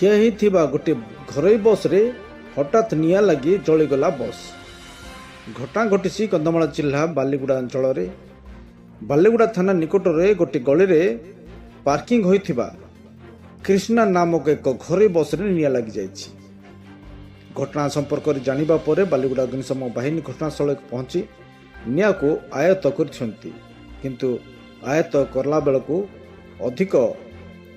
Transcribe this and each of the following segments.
ठिया होइथिबा गोटे घरोई बस रे हठात निया लगी जलीगला बस। घटना घटी कंधमाल जिला बालीगुड़ा अंचल बालीगुड़ा थाना निकट में गोटे गली में पार्किंग होइथिबा कृष्णा नामक एक घरोई बस रे निया लगी जाइछि। घटना संपर्क में जानिबा परे बालीगुड़ा अग्निशम बाहिनी घटनास्थल पहुंची निया को आयत्त करछंती, किंतु आयत्त करला बेलकु अधिक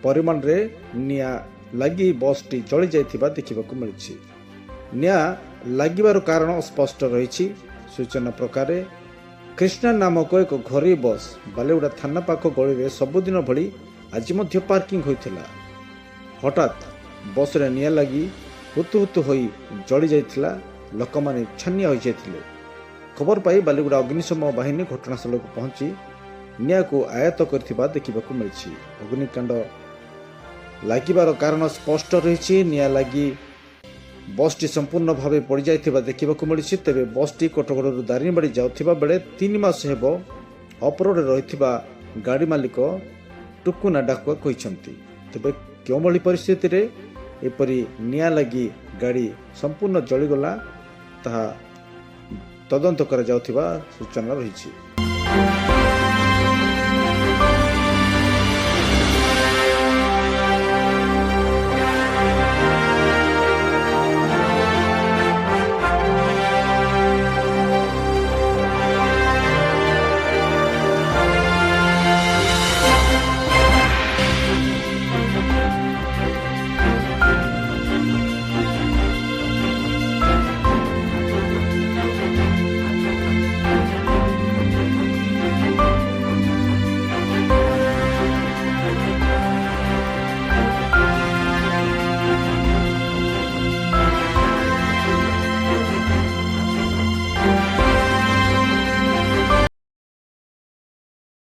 परिमाण रे निया लगी बसटी जली जाइथिबा देखिबाकु मिलिछि। निया लागिबार कारण स्पष्ट रही। सूचना प्रकार कृष्णा नामक एक घरोई बस बालीगुड़ा थाना पाख गली में सबुदिन भली आज मध्य पार्किंग होइथिला। हठात बस रे निया लगी हुतु हुतु होई जली जाइथिला। लोक माने छानिया होई जाइथिले। खबर पाई बालीगुड़ा अग्निशम बाहिनी घटनास्थल को पहुंची निया को आयत्त करथिबा देखिबाकु मिलिछि। अग्निकांड लागिबार कारण स्पष्ट रही। निया लगी बसटी संपूर्ण भाव पड़ जाइथिबा देखिबाकु मिलिछि। तेबे बसटी कोटगड़रू दारिंगबाड़ी जाउथिबा बेले 3 मास हेबो अपरोड रहिथिबा गाड़ी मालिक टुकुना डाकुआ कहिसंती। तेबे केउ भली परिस्थिति रे एपरी निया लगी गाड़ी संपूर्ण जलीगला ताहा तदंत करा जाउथिबा सूचना रहिछि।